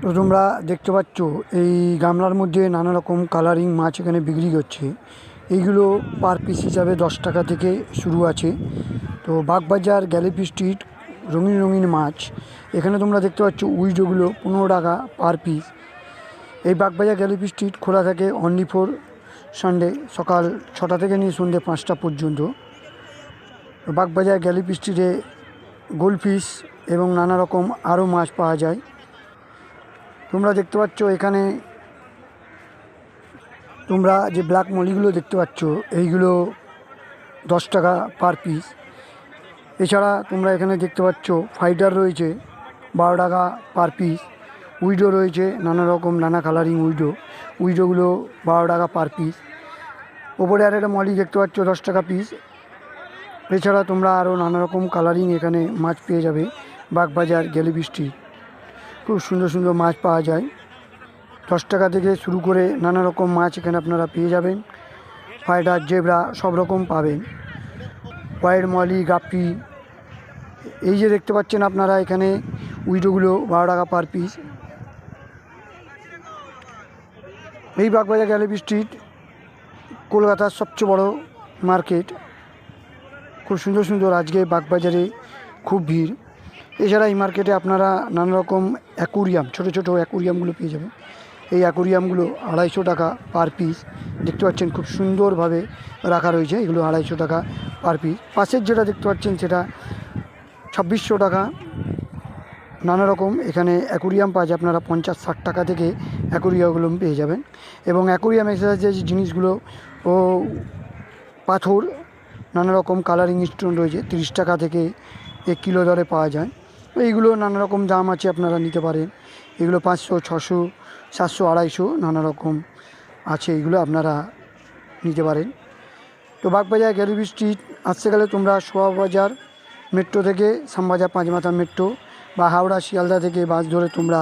তো তোমরা দেখতে পাচ্ছ এই গামলার মধ্যে নানা রকম কালারিং মাছ এখানে বিক্রি করছে। এইগুলো পার পিস হিসাবে 10 টাকা থেকে শুরু আছে। তো বাগবাজার গ্যালিপি স্ট্রিট রঙিন রঙিন মাছ। এখানে তোমরা দেখতে পাচ্ছ উইডোগুলো 15 টাকা পার পিস। এই বাগবাজার গ্যালিপি স্ট্রিট খোলা থাকে অনলি ফর সানডে, সকাল 6টা থেকে নিয়ে সন্ধ্যে 5টা পর্যন্ত। বাগবাজার গ্যালিপি স্ট্রিটে গোলফিশ এবং নানা রকম আরও মাছ পাওয়া যায়। তোমরা দেখতে পাচ্ছ এখানে তোমরা যে ব্ল্যাক মলিগুলো দেখতে পাচ্ছ এইগুলো 10 টাকা পার পিস। এছাড়া তোমরা এখানে দেখতে পাচ্ছ ফাইটার রয়েছে 12 টাকা পার পিস। উইডো রয়েছে নানা রকম নানা কালারিং উইডোগুলো 12 টাকা পার পিস। ওপরে আর একটা মলি দেখতে পাচ্ছ 10 টাকা পিস। এছাড়া তোমরা আরও নানা রকম কালারিং এখানে মাছ পেয়ে যাবে। বাগবাজার গ্যালিপি স্ট্রিট খুব সুন্দর সুন্দর মাছ পাওয়া যায়। 10 টাকা থেকে শুরু করে নানা রকম মাছ এখানে আপনারা পেয়ে যাবেন। ফাইটার, জেব্রা সব রকম পাবেন। হোয়াইট মলি, গাপ্পি, এই যে দেখতে পাচ্ছেন আপনারা এখানে উইডোগুলো 12 টাকা পার পিস। এই বাগবাজার গ্যালিপি স্ট্রিট কলকাতার সবচেয়ে বড় মার্কেট। খুব সুন্দর সুন্দর আজকে বাগবাজারে খুব ভিড়। এছাড়া এই মার্কেটে আপনারা নানা রকম অ্যাকুরিয়াম, ছোটো ছোটো অ্যাকুরিয়ামগুলো পেয়ে যাবেন। এই অ্যাকুরিয়ামগুলো 250 টাকা পার পিস। দেখতে পাচ্ছেন খুব সুন্দরভাবে রাখা রয়েছে, এগুলো 250 টাকা পার পিস। পাশের যেটা দেখতে পাচ্ছেন সেটা 2600 টাকা। নানা রকম এখানে অ্যাকুরিয়াম পাওয়া যায়, আপনারা 50-60 টাকা থেকে অ্যাকুরিয়ামগুলো পেয়ে যাবেন। এবং অ্যাকুরিয়াম এক্সারসাইজের যে জিনিসগুলো ও পাথর নানা রকম কালারিং স্টোন রয়েছে 30 টাকা থেকে 1 কিলো দরে পাওয়া যায়। এইগুলো নানা রকম দাম আছে, আপনারা নিতে পারেন। এগুলো 500, 600, 700, 250 নানা রকম আছে, এগুলো আপনারা নিতে পারেন। তো বাগবাজার গ্যালিপি স্ট্রিট আসতে গেলে তোমরা শোভাবাজার মেট্রো থেকে শ্যামবাজার পাঁচমাথা মেট্রো বা হাওড়া শিয়ালদা থেকে বাস ধরে তোমরা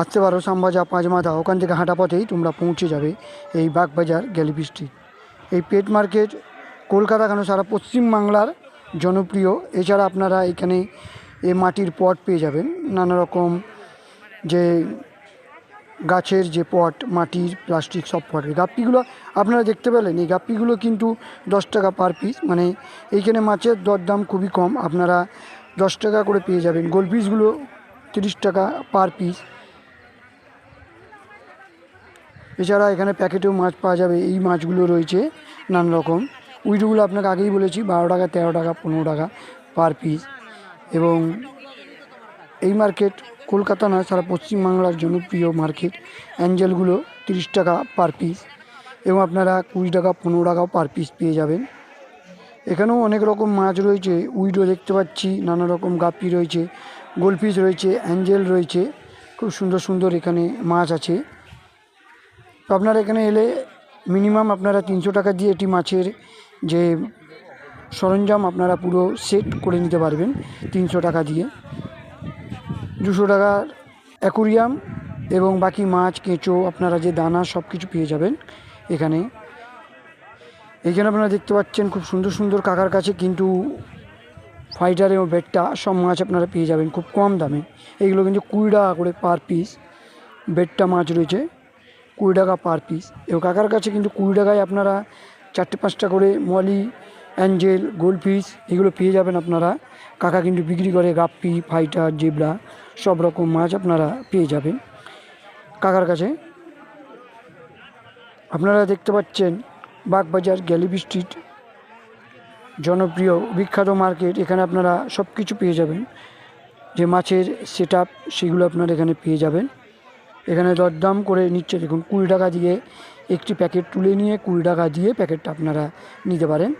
আসতে পারো শ্যামবাজার পাঁচমাথা। ওখান থেকে হাঁটা পথেই তোমরা পৌঁছে যাবে এই বাগবাজার গ্যালিপি স্ট্রিট। এই পেট মার্কেট কলকাতা কেন সারা পশ্চিমবাংলার জনপ্রিয়। এছাড়া আপনারা এখানে এই মাটির পট পেয়ে যাবেন, নানা রকম যে গাছের যে পট, মাটির, প্লাস্টিক সব পটের। গাপ্পিগুলো আপনারা দেখতে পেলেন, এই গাপ্পিগুলো কিন্তু 10 টাকা পার পিস। মানে এইখানে মাছের দরদাম খুবই কম, আপনারা 10 টাকা করে পেয়ে যাবেন। গোলফিশগুলো 30 টাকা পার পিস। এছাড়া এখানে প্যাকেটেও মাছ পাওয়া যাবে, এই মাছগুলো রয়েছে নানা রকম। উইডোগুলো আপনাকে আগেই বলেছি 12 টাকা, 13 টাকা, 15 টাকা পার পিস। এবং এই মার্কেট কলকাতা নয় সারা পশ্চিমবাংলার জনপ্রিয় মার্কেট। অ্যাঞ্জেলগুলো 30 টাকা পার পিস এবং আপনারা 20 টাকা, 15 টাকাও পার পিস পেয়ে যাবেন। এখানেও অনেক রকম মাছ রয়েছে, উইডো দেখতে পাচ্ছি, নানা রকম গাপ্পি রয়েছে, গোলফিশ রয়েছে, অ্যাঞ্জেল রয়েছে, খুব সুন্দর সুন্দর এখানে মাছ আছে। তো আপনারা এখানে এলে মিনিমাম আপনারা 300 টাকা দিয়ে এটি মাছের যে সরঞ্জাম আপনারা পুরো সেট করে নিতে পারবেন 300 টাকা দিয়ে। 200 টাকার অ্যাকুরিয়াম এবং বাকি মাছ, কেঁচো, আপনারা যে দানা সব কিছু পেয়ে যাবেন এখানে। এইখানে আপনারা দেখতে পাচ্ছেন খুব সুন্দর সুন্দর কাকার কাছে কিন্তু ফাইটার এবং বেট্টা সব মাছ আপনারা পেয়ে যাবেন খুব কম দামে। এইগুলো কিন্তু 20 টাকা করে পার পিস। বেট্টা মাছ রয়েছে 20 টাকা পার পিস। এবং কাকার কাছে কিন্তু 20 টাকায় আপনারা 4-5টা করে মলি, অ্যাঞ্জেল, গোলফিশ এগুলো পেয়ে যাবেন আপনারা। কাকা কিন্তু বিক্রি করে গাপ্পি, ফাইটার, জেব্রা সব রকম মাছ আপনারা পেয়ে যাবেন কাকার কাছে। আপনারা দেখতে পাচ্ছেন বাগবাজার গ্যালিপি স্ট্রিট জনপ্রিয় বিখ্যাত মার্কেট। এখানে আপনারা সব কিছু পেয়ে যাবেন, যে মাছের সেট আপ সেগুলো আপনারা এখানে পেয়ে যাবেন। এখানে দরদাম করে নিচ্ছে দেখুন, 20 টাকা দিয়ে একটি প্যাকেট তুলে নিয়ে 20 টাকা দিয়ে প্যাকেটটা আপনারা নিতে পারেন।